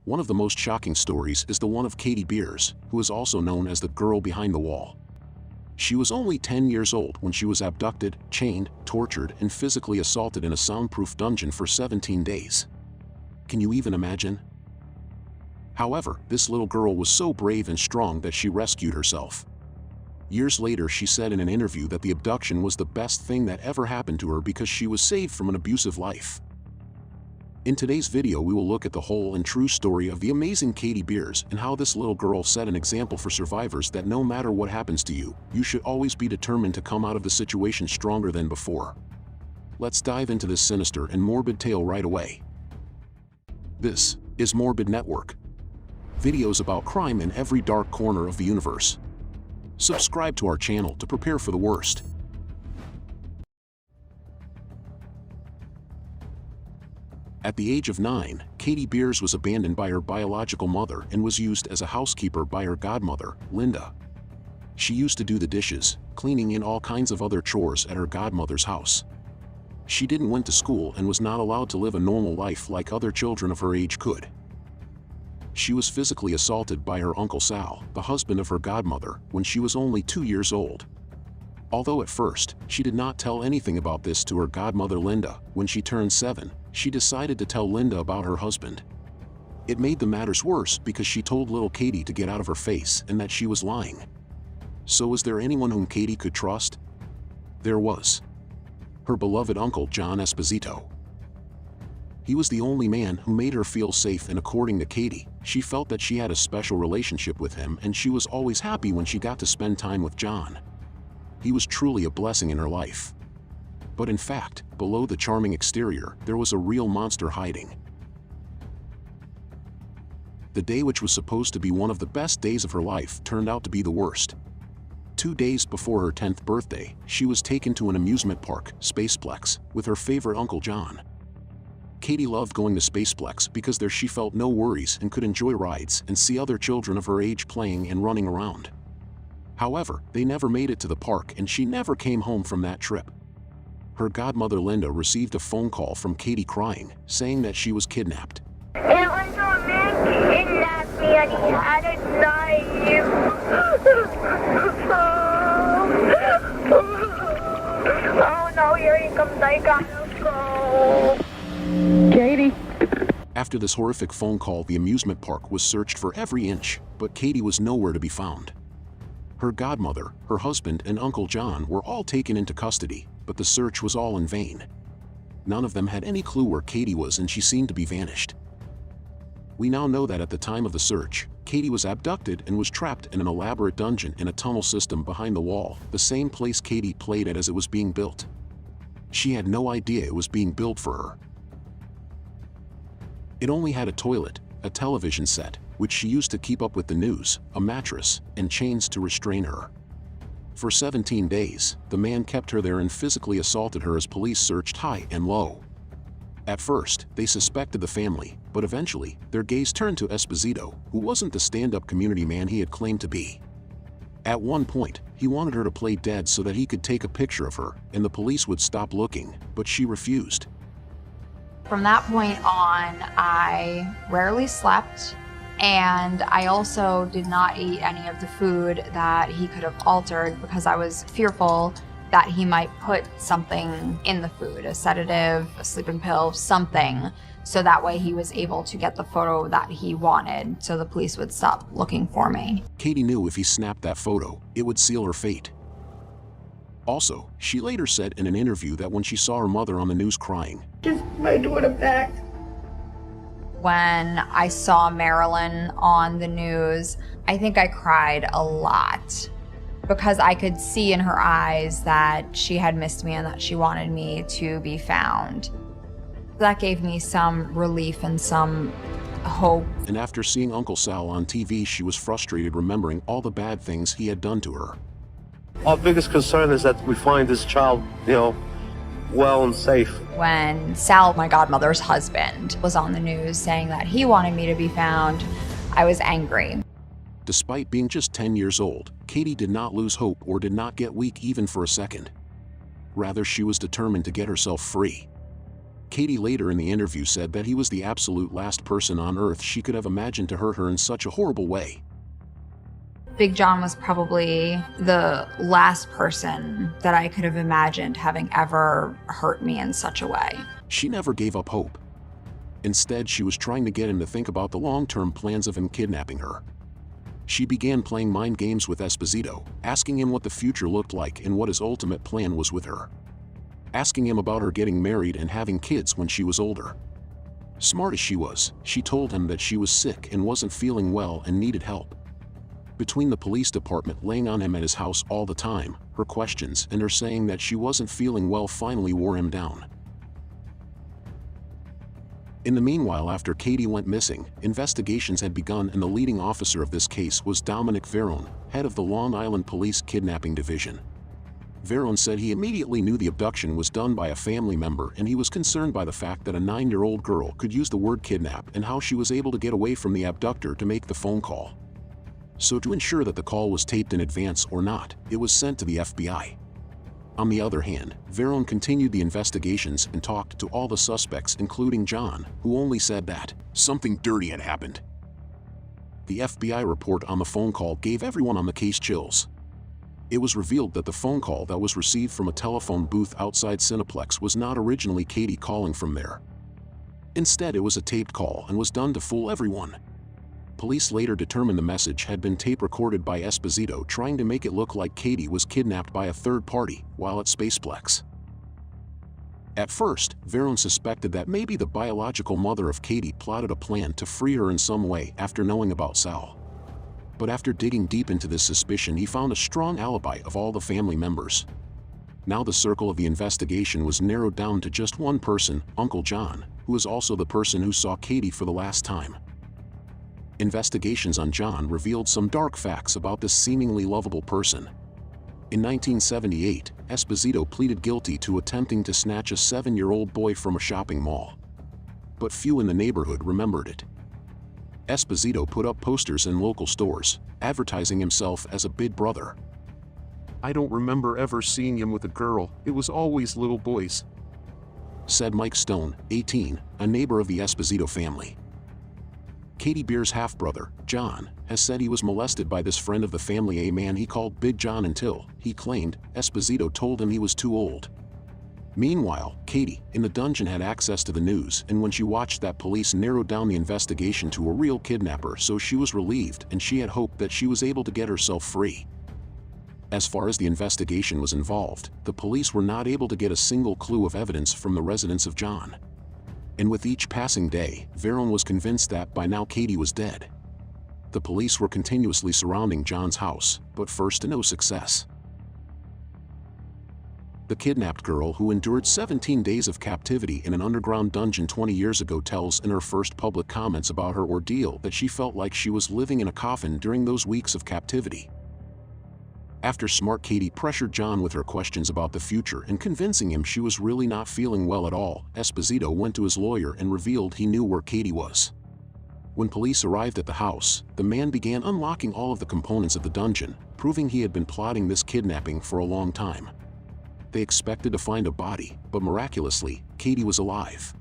One of the most shocking stories is the one of Katie Beers, who is also known as the girl behind the wall. She was only 10 years old when she was abducted, chained, tortured, and physically assaulted in a soundproof dungeon for 17 days. Can you even imagine? However, this little girl was so brave and strong that she rescued herself. Years later, she said in an interview that the abduction was the best thing that ever happened to her because she was saved from an abusive life. In today's video, we will look at the whole and true story of the amazing Katie Beers and how this little girl set an example for survivors that no matter what happens to you, you should always be determined to come out of the situation stronger than before. Let's dive into this sinister and morbid tale right away. This is Morbid Network. Videos about crime in every dark corner of the universe. Subscribe to our channel to prepare for the worst. At the age of 9, Katie Beers was abandoned by her biological mother and was used as a housekeeper by her godmother, Linda. She used to do the dishes, cleaning, and all kinds of other chores at her godmother's house. She didn't went to school and was not allowed to live a normal life like other children of her age could. She was physically assaulted by her Uncle Sal, the husband of her godmother, when she was only 2 years old. Although at first, she did not tell anything about this to her godmother Linda, when she turned 7, she decided to tell Linda about her husband. It made the matters worse because she told little Katie to get out of her face and that she was lying. So was there anyone whom Katie could trust? There was. Her beloved uncle John Esposito. He was the only man who made her feel safe, and according to Katie, she felt that she had a special relationship with him and she was always happy when she got to spend time with John. He was truly a blessing in her life. But in fact, below the charming exterior, there was a real monster hiding. The day which was supposed to be one of the best days of her life turned out to be the worst. 2 days before her 10th birthday, she was taken to an amusement park, Spaceplex, with her favorite Uncle John. Katie loved going to Spaceplex because there she felt no worries and could enjoy rides and see other children of her age playing and running around. However, they never made it to the park and she never came home from that trip. Her godmother Linda received a phone call from Katie crying, saying that she was kidnapped. It was a man kidnapped me and he had a knife. Oh no, here he comes, I gotta go. Katie. After this horrific phone call, the amusement park was searched for every inch, but Katie was nowhere to be found. Her godmother, her husband, and Uncle John were all taken into custody, but the search was all in vain. None of them had any clue where Katie was and she seemed to be vanished. We now know that at the time of the search, Katie was abducted and was trapped in an elaborate dungeon in a tunnel system behind the wall, the same place Katie played at as it was being built. She had no idea it was being built for her. It only had a toilet, a television set, which she used to keep up with the news, a mattress, and chains to restrain her. For 17 days, the man kept her there and physically assaulted her as police searched high and low. At first, they suspected the family, but eventually, their gaze turned to Esposito, who wasn't the stand-up community man he had claimed to be. At one point, he wanted her to play dead so that he could take a picture of her, and the police would stop looking, but she refused. From that point on, I rarely slept, and I also did not eat any of the food that he could have altered because I was fearful that he might put something in the food, a sedative, a sleeping pill, something, so that way he was able to get the photo that he wanted, so the police would stop looking for me. Katie knew if he snapped that photo, it would seal her fate. Also, she later said in an interview that when she saw her mother on the news crying, Just my daughter back. When I saw Marilyn on the news, I think I cried a lot because I could see in her eyes that she had missed me and that she wanted me to be found. That gave me some relief and some hope. And after seeing Uncle Sal on TV, she was frustrated remembering all the bad things he had done to her. Our biggest concern is that we find this child, well and safe. When Sal, my godmother's husband, was on the news saying that he wanted me to be found, I was angry. Despite being just 10 years old, Katie did not lose hope or did not get weak even for a second. Rather, she was determined to get herself free. Katie later in the interview said that he was the absolute last person on earth she could have imagined to hurt her in such a horrible way. Big John was probably the last person that I could have imagined having ever hurt me in such a way. She never gave up hope. Instead, she was trying to get him to think about the long-term plans of him kidnapping her. She began playing mind games with Esposito, asking him what the future looked like and what his ultimate plan was with her. Asking him about her getting married and having kids when she was older. Smart as she was, she told him that she was sick and wasn't feeling well and needed help. Between the police department laying on him at his house all the time, her questions and her saying that she wasn't feeling well finally wore him down. In the meanwhile, after Katie went missing, investigations had begun and the leading officer of this case was Dominic Verone, head of the Long Island Police Kidnapping Division. Verone said he immediately knew the abduction was done by a family member and he was concerned by the fact that a 9-year-old girl could use the word kidnap and how she was able to get away from the abductor to make the phone call. So to ensure that the call was taped in advance or not, it was sent to the FBI. On the other hand, Verone continued the investigations and talked to all the suspects including John, who only said that something dirty had happened. The FBI report on the phone call gave everyone on the case chills. It was revealed that the phone call that was received from a telephone booth outside Cineplex was not originally Katie calling from there. Instead, it was a taped call and was done to fool everyone. Police later determined the message had been tape recorded by Esposito trying to make it look like Katie was kidnapped by a third party while at Spaceplex. At first, Verone suspected that maybe the biological mother of Katie plotted a plan to free her in some way after knowing about Sal. But after digging deep into this suspicion, he found a strong alibi of all the family members. Now the circle of the investigation was narrowed down to just one person, Uncle John, who was also the person who saw Katie for the last time. Investigations on John revealed some dark facts about this seemingly lovable person. In 1978, Esposito pleaded guilty to attempting to snatch a 7-year-old boy from a shopping mall. But few in the neighborhood remembered it. Esposito put up posters in local stores, advertising himself as a big brother. "I don't remember ever seeing him with a girl, it was always little boys," said Mike Stone, 18, a neighbor of the Esposito family. Katie Beer's half-brother, John, has said he was molested by this friend of the family, a man he called Big John, until, he claimed, Esposito told him he was too old. Meanwhile, Katie, in the dungeon, had access to the news, and when she watched that, police narrowed down the investigation to a real kidnapper, so she was relieved and she had hoped that she was able to get herself free. As far as the investigation was involved, the police were not able to get a single clue of evidence from the residence of John. And with each passing day, Verone was convinced that by now Katie was dead. The police were continuously surrounding John's house, but first to no success. The kidnapped girl who endured 17 days of captivity in an underground dungeon 20 years ago tells in her first public comments about her ordeal that she felt like she was living in a coffin during those weeks of captivity. After smart Katie pressured John with her questions about the future and convincing him she was really not feeling well at all, Esposito went to his lawyer and revealed he knew where Katie was. When police arrived at the house, the man began unlocking all of the components of the dungeon, proving he had been plotting this kidnapping for a long time. They expected to find a body, but miraculously, Katie was alive.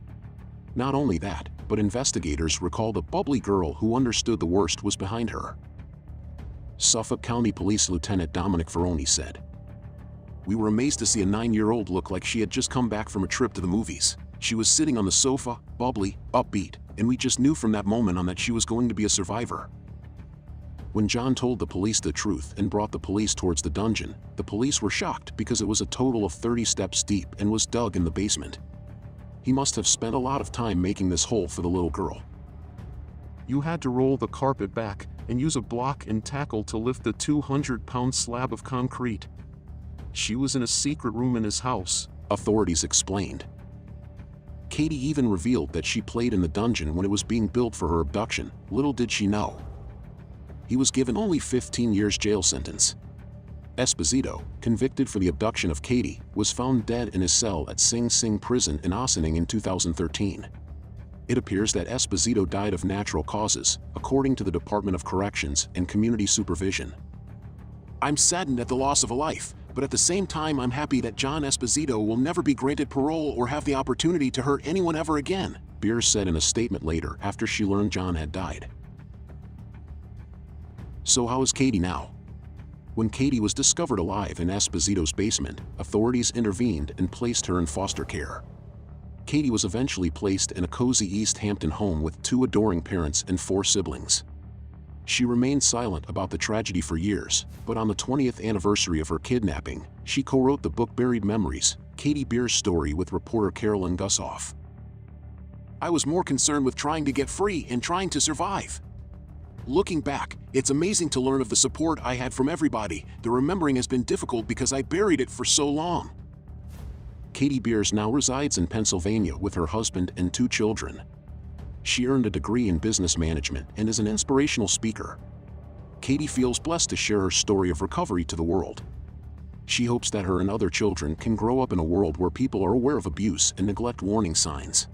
Not only that, but investigators recalled a bubbly girl who understood the worst was behind her. Suffolk County Police Lieutenant Dominic Verone said, "We were amazed to see a 9-year-old look like she had just come back from a trip to the movies. She was sitting on the sofa, bubbly, upbeat, and we just knew from that moment on that she was going to be a survivor." When John told the police the truth and brought the police towards the dungeon, the police were shocked because it was a total of 30 steps deep and was dug in the basement. He must have spent a lot of time making this hole for the little girl. "You had to roll the carpet back and use a block and tackle to lift the 200-pound slab of concrete. She was in a secret room in his house," authorities explained. Katie even revealed that she played in the dungeon when it was being built for her abduction. Little did she know. He was given only 15 years jail sentence. Esposito, convicted for the abduction of Katie, was found dead in his cell at Sing Sing prison in Ossining in 2013. It appears that Esposito died of natural causes, according to the Department of Corrections and Community Supervision. "I'm saddened at the loss of a life, but at the same time I'm happy that John Esposito will never be granted parole or have the opportunity to hurt anyone ever again, Beers said in a statement later after she learned John had died. So how is Katie now? When Katie was discovered alive in Esposito's basement, authorities intervened and placed her in foster care. Katie was eventually placed in a cozy East Hampton home with 2 adoring parents and 4 siblings. She remained silent about the tragedy for years, but on the 20th anniversary of her kidnapping, she co-wrote the book Buried Memories, Katie Beers' story with reporter Carolyn Gussoff. I was more concerned with trying to get free and trying to survive. Looking back, it's amazing to learn of the support I had from everybody. The remembering has been difficult because I buried it for so long. Katie Beers now resides in Pennsylvania with her husband and 2 children. She earned a degree in business management and is an inspirational speaker. Katie feels blessed to share her story of recovery to the world. She hopes that her and other children can grow up in a world where people are aware of abuse and neglect warning signs.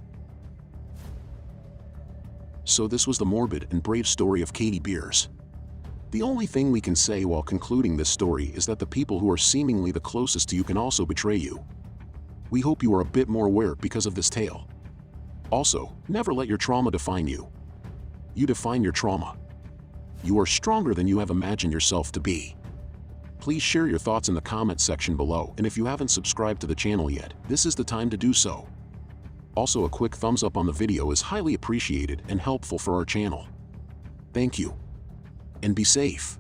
So this was the morbid and brave story of Katie Beers. The only thing we can say while concluding this story is that the people who are seemingly the closest to you can also betray you. We hope you are a bit more aware because of this tale. Also, never let your trauma define you. You define your trauma. You are stronger than you have imagined yourself to be. Please share your thoughts in the comment section below, and if you haven't subscribed to the channel yet, this is the time to do so. Also, a quick thumbs up on the video is highly appreciated and helpful for our channel. Thank you. And be safe.